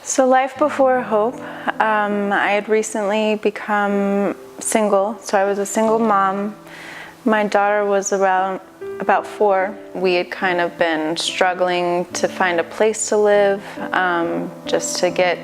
So life before Hope, I had recently become single, so I was a single mom. My daughter was about 4. We had kind of been struggling to find a place to live, just to get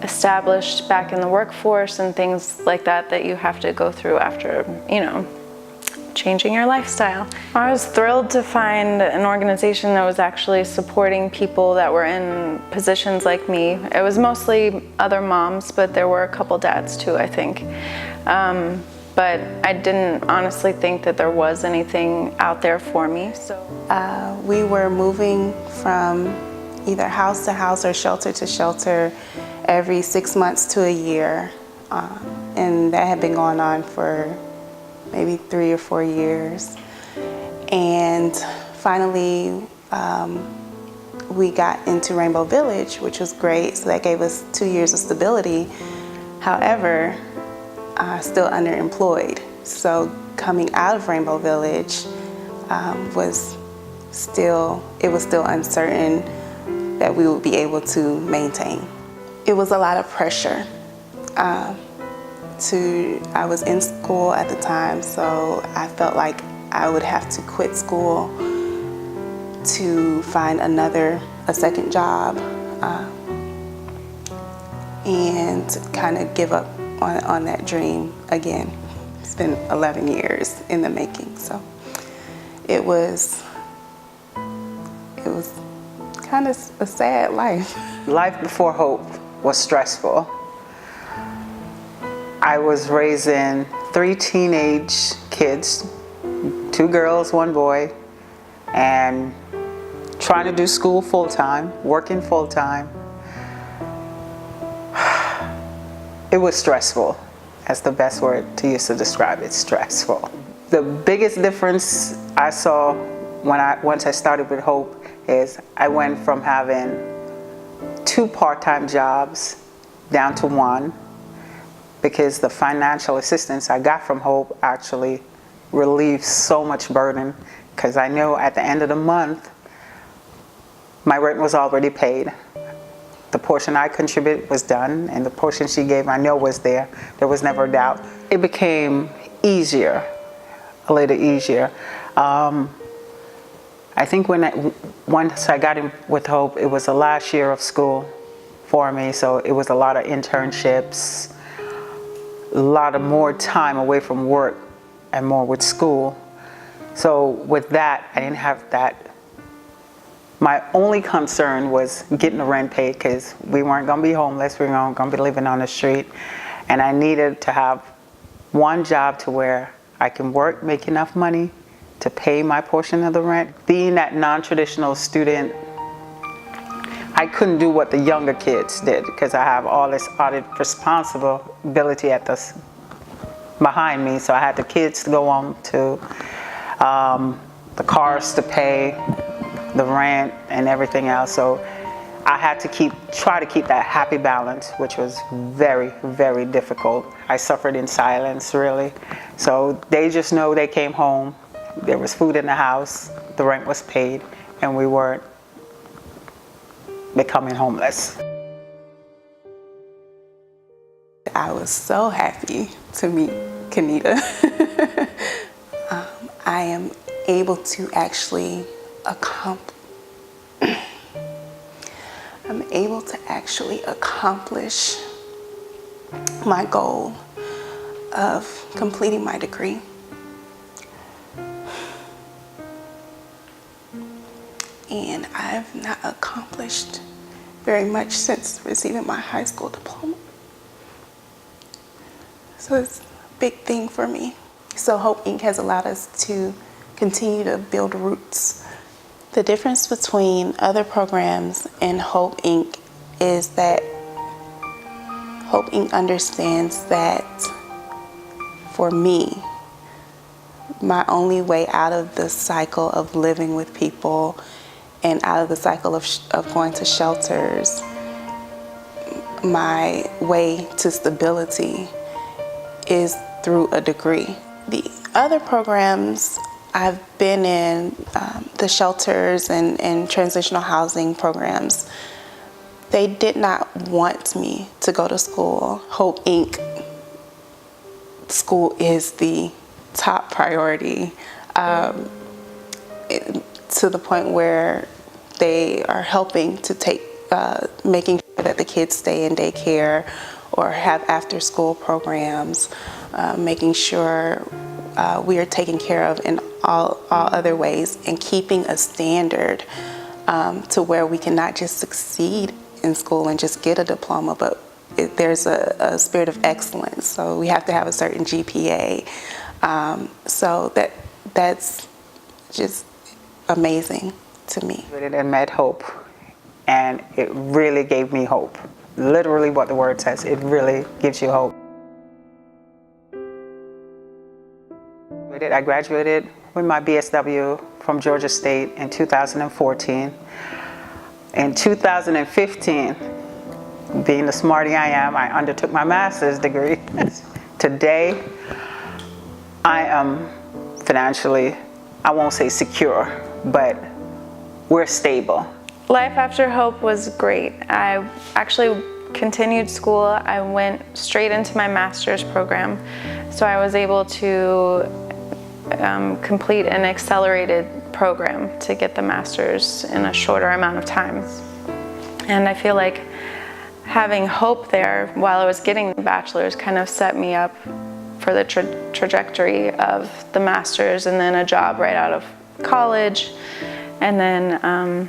established back in the workforce and things like that that you have to go through after, changing your lifestyle. I was thrilled to find an organization that was actually supporting people that were in positions like me. It was mostly other moms, but there were a couple dads too, I think. But I didn't honestly think that there was anything out there for me. So we were moving from either house to house or shelter to shelter every 6 months to a year. And that had been going on for maybe 3 or 4 years. And finally, we got into Rainbow Village, which was great. So that gave us 2 years of stability. However, still underemployed. So coming out of Rainbow Village was still uncertain that we would be able to maintain. It was a lot of pressure. I was in school at the time, so I felt like I would have to quit school to find a second job, and kind of give up on that dream again. It's been 11 years in the making, so it was kind of a sad life. Life before Hope was stressful. I was raising 3 teenage kids, 2 girls, 1 boy, and trying to do school full-time, working full-time. It was stressful. That's the best word to use to describe it, stressful. The biggest difference I saw once I started with Hope is I went from having 2 part-time jobs down to 1, because the financial assistance I got from Hope actually relieved so much burden, because I know at the end of the month my rent was already paid. The portion I contributed was done, and the portion she gave I know was there. There was never a doubt. It became easier, a little easier. I think once I got in with Hope, it was the last year of school for me, so it was a lot of internships, a lot of more time away from work and more with school. So with that, I didn't have that. My only concern was getting the rent paid, because we weren't going to be homeless. We weren't going to be living on the street. And I needed to have one job to where I can work, make enough money to pay my portion of the rent. Being that non-traditional student, I couldn't do what the younger kids did, because I have all this audit responsibility behind me. So I had the kids to go on to, the cars to pay, the rent and everything else. So I had to try to keep that happy balance, which was very, very difficult. I suffered in silence, really. So they just know they came home, there was food in the house, the rent was paid, and we weren't becoming homeless. I was so happy to meet Kenita. I am able to actually accomplish my goal of completing my degree. And I've not accomplished very much since receiving my high school diploma. So it's a big thing for me. So Hope Inc. has allowed us to continue to build roots. The difference between other programs and Hope Inc. is that Hope Inc. understands that for me, my only way out of the cycle of living with people and out of the cycle of going to shelters, my way to stability is through a degree. The other programs I've been in, the shelters and transitional housing programs, They did not want me to go to school. Hope Inc. School is the top priority, to the point where they are helping to take, making sure that the kids stay in daycare or have after school programs, making sure we are taken care of in all other ways, and keeping a standard to where we can not just succeed in school and just get a diploma, but there's a spirit of excellence. So we have to have a certain GPA. So that's just amazing to me. And met Hope, and it really gave me hope. Literally what the word says, it really gives you hope. I graduated with my BSW from Georgia State in 2014. In 2015, being the smarty I am, I undertook my master's degree. Today, I am financially, I won't say secure, but we're stable. Life after Hope was great. I actually continued school. I went straight into my master's program. So I was able to complete an accelerated program to get the master's in a shorter amount of time. And I feel like having Hope there while I was getting the bachelor's kind of set me up for the trajectory of the master's, and then a job right out of college, and then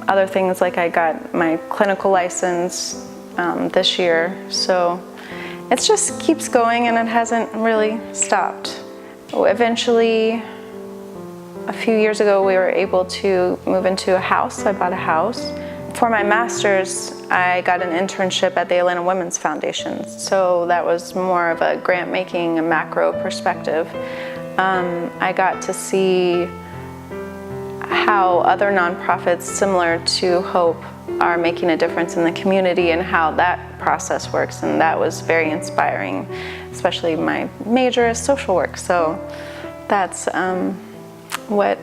other things like I got my clinical license this year. So it just keeps going, and it hasn't really stopped. Eventually, a few years ago, we were able to move into a house. I bought a house. For my master's, I got an internship at the Atlanta Women's Foundation. So that was more of a grant making, a macro perspective. I got to see how other nonprofits similar to Hope are making a difference in the community and how that process works, and that was very inspiring, especially my major is social work, so that's what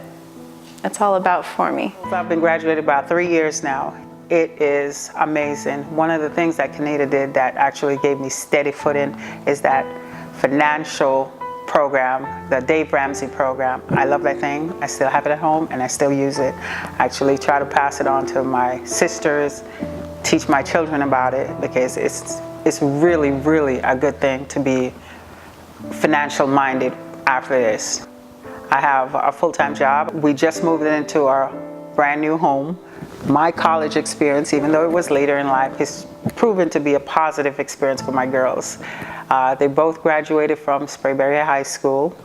it's all about for me. I've been graduated about 3 years now. It is amazing. One of the things that Kenita did that actually gave me steady footing is that financial program, the Dave Ramsey program. I love that thing. I still have it at home and I still use it. I actually try to pass it on to my sisters, teach my children about it, because it's really, really a good thing to be financial minded after this. I have a full-time job. We just moved into our brand new home. My college experience, even though it was later in life, has proven to be a positive experience for my girls. They both graduated from Sprayberry High School.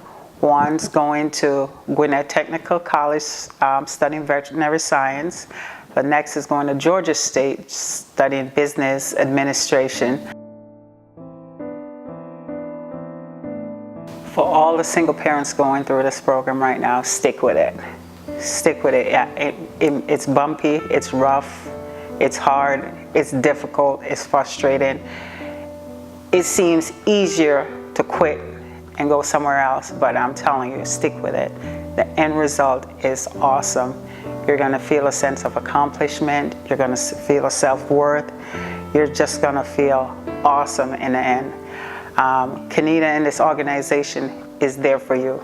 One's going to Gwinnett Technical College studying veterinary science. The next is going to Georgia State studying business administration. For all the single parents going through this program right now, stick with it. Stick with it. Yeah, it's bumpy, it's rough, it's hard, it's difficult, it's frustrating. It seems easier to quit and go somewhere else, but I'm telling you, stick with it. The end result is awesome. You're gonna feel a sense of accomplishment, you're gonna feel a self-worth, you're just gonna feel awesome in the end. Kenita and this organization is there for you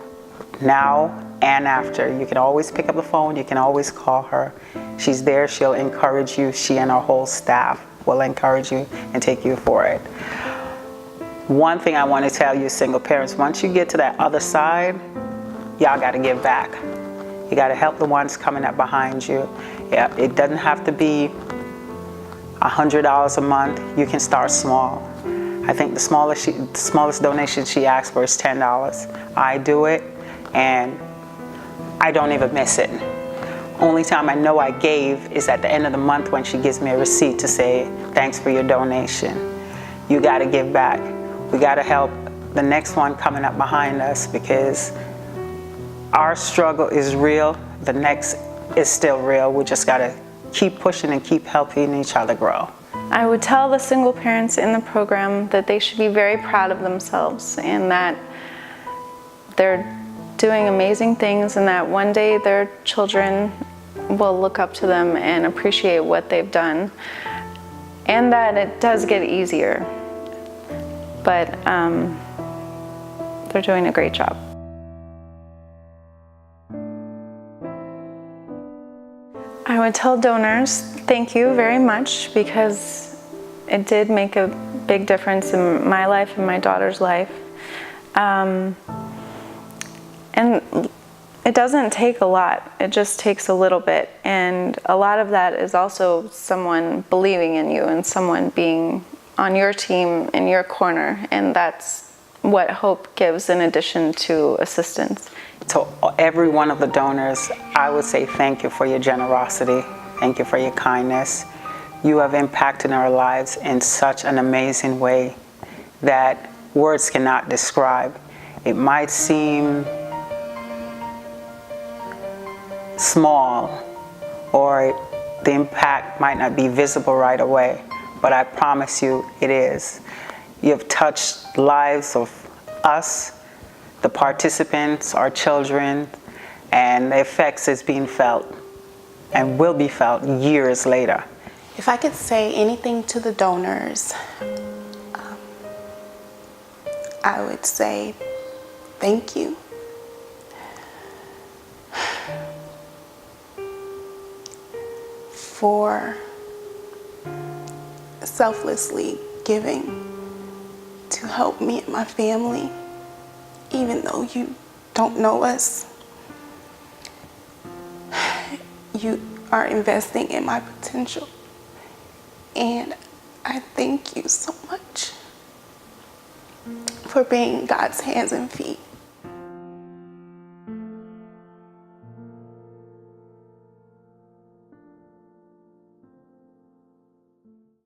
now and after. You can always pick up the phone, you can always call her. She's there, she'll encourage you. She and her whole staff will encourage you and take you for it. One thing I want to tell you, single parents, once you get to that other side, y'all got to give back. You got to help the ones coming up behind you. Yeah, it doesn't have to be $100 a month. You can start small. I think the smallest donation she asked for is $10. I do it, and I don't even miss it. Only time I know I gave is at the end of the month when she gives me a receipt to say, thanks for your donation. You got to give back. We got to help the next one coming up behind us, because our struggle is real. The next is still real. We just got to keep pushing and keep helping each other grow. I would tell the single parents in the program that they should be very proud of themselves, and that they're doing amazing things, and that one day their children will look up to them and appreciate what they've done. and that it does get easier. But they're doing a great job. I would tell donors, thank you very much, because it did make a big difference in my life and my daughter's life. And it doesn't take a lot, it just takes a little bit. And a lot of that is also someone believing in you and someone being on your team, in your corner. And that's what Hope gives in addition to assistance. To every one of the donors, I would say thank you for your generosity. Thank you for your kindness. You have impacted our lives in such an amazing way that words cannot describe. It might seem small, or the impact might not be visible right away, but I promise you it is. You have touched lives of us, the participants, our children, and the effects is being felt and will be felt years later. If I could say anything to the donors, I would say thank you. For selflessly giving to help me and my family, even though you don't know us. You are investing in my potential, and I thank you so much for being God's hands and feet.